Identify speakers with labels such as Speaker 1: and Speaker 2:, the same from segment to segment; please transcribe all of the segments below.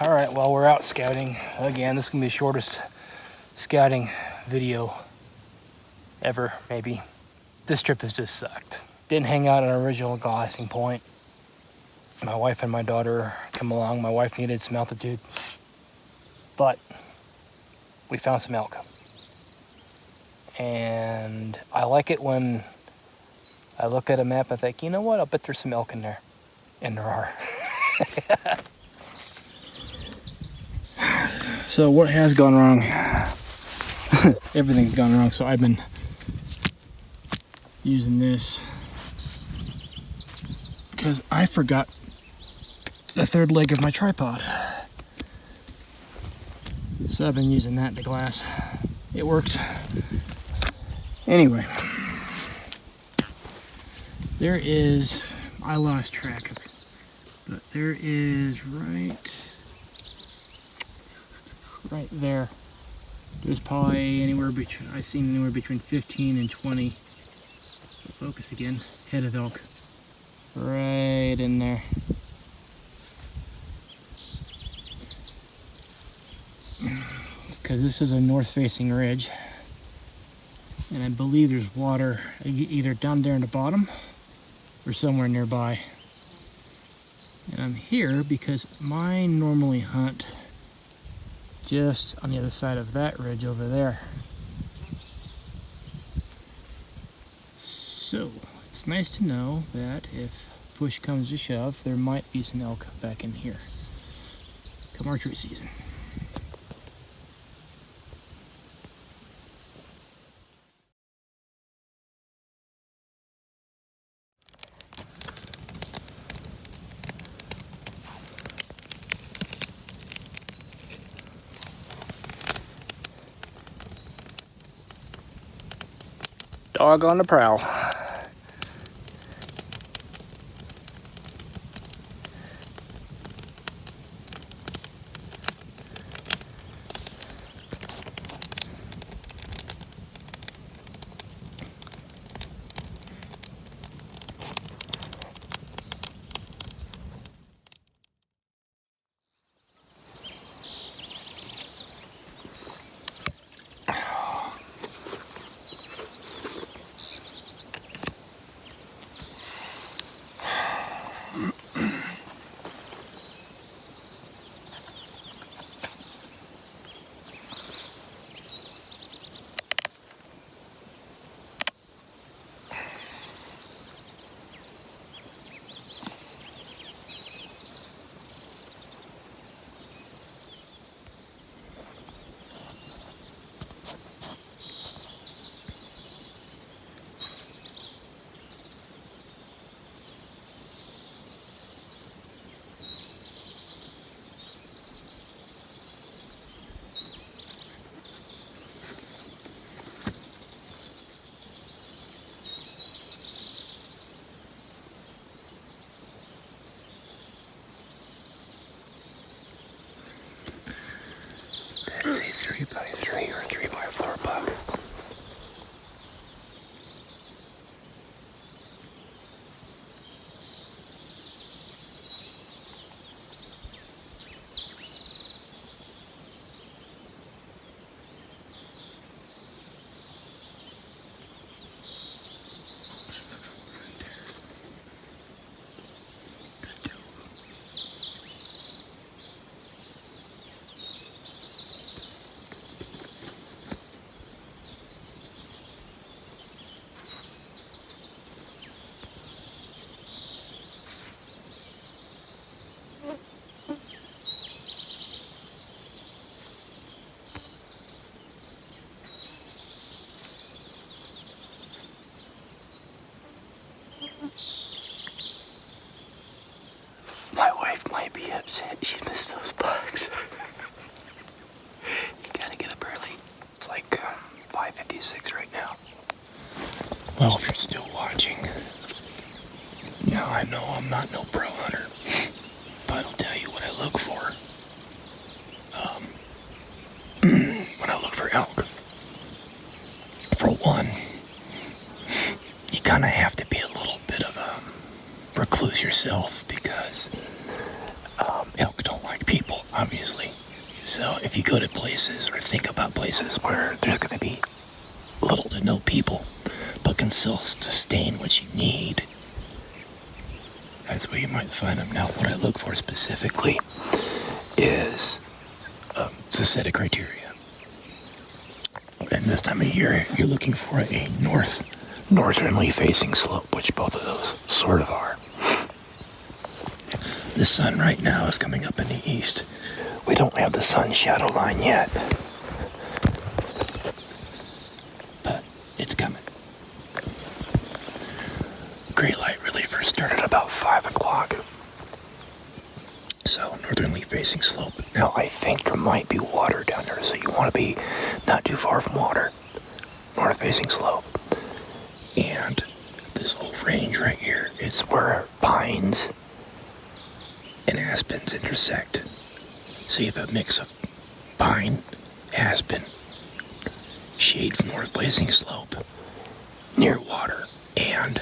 Speaker 1: All right, well, we're out scouting again. This is gonna be the shortest scouting video ever, maybe. This trip has just sucked. Didn't hang out at our original glassing point. My wife and my daughter come along. My wife needed some altitude, but we found some elk. And I like it when I look at a map, I think, you know what, I'll bet there's some elk in there. And there are. So what has gone wrong? Everything's gone wrong. So I've been using this because I forgot the third leg of my tripod. So I've been using that to glass. It works. Anyway, there is, I lost track of it, but there is right there. There's probably anywhere between, I've seen anywhere between 15 and 20. Focus again, head of elk. Right in there. Because this is a north-facing ridge. And I believe there's water either down there in the bottom or somewhere nearby. And I'm here because mine normally hunt just on the other side of that ridge over there. So it's nice to know that if push comes to shove, there might be some elk back in here come archery season. Dog on the prowl. That is a 3x3 or 3x4 buck. My wife might be upset. She missed those bugs. You gotta get up early. It's like 5:56 right now. Well, if you're still watching, now I know I'm not no pro hunter, but I'll tell you what I look for. When I look for elk, for one, you kind of have to be a little bit of a recluse yourself because elk don't like people. I mean,
Speaker 2: simultaneously. So if you go to places or think about places where there's going to be little to no people, but can still sustain what you need, that's where you might find them. Now, what I look for specifically is a set of criteria. And this time of year, you're looking for a northernly facing slope, which both of those sort of are. The sun right now is coming up in the east. We don't have the sun shadow line yet, but it's coming. Gray light really first started about 5 o'clock. So, northerly facing slope. Now, I think there might be water down there, so you want to be not too far from water. North facing slope. And this whole range right here is where pines and aspens intersect. So you have a mix of pine, aspen, shade from north facing slope, near water, and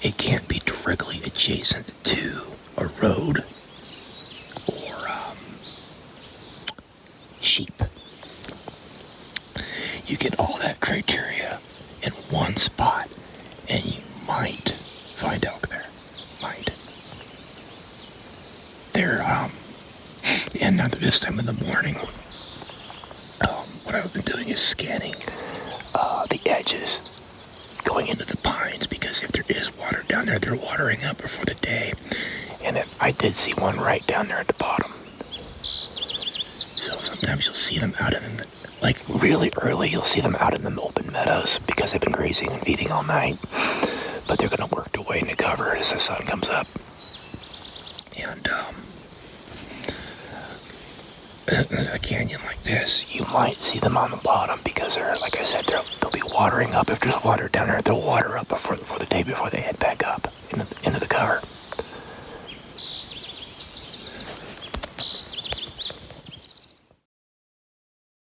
Speaker 2: it can't be directly adjacent to a road or sheep. You get all that criteria in one spot, and you might find elk there. Might. They're, and now this time in the morning, what I've been doing is scanning the edges going into the pines, because if there is water down there, they're watering up before the day. And I did see one right down there at the bottom. So sometimes you'll see them out in the, like really early, you'll see them out in the open meadows because they've been grazing and feeding all night. But they're going to work their way into cover as the sun comes up. And a canyon like this, you might see them on the bottom because they're, like I said, they'll be watering up. If there's water down there, they'll water up before the day before they head back up into the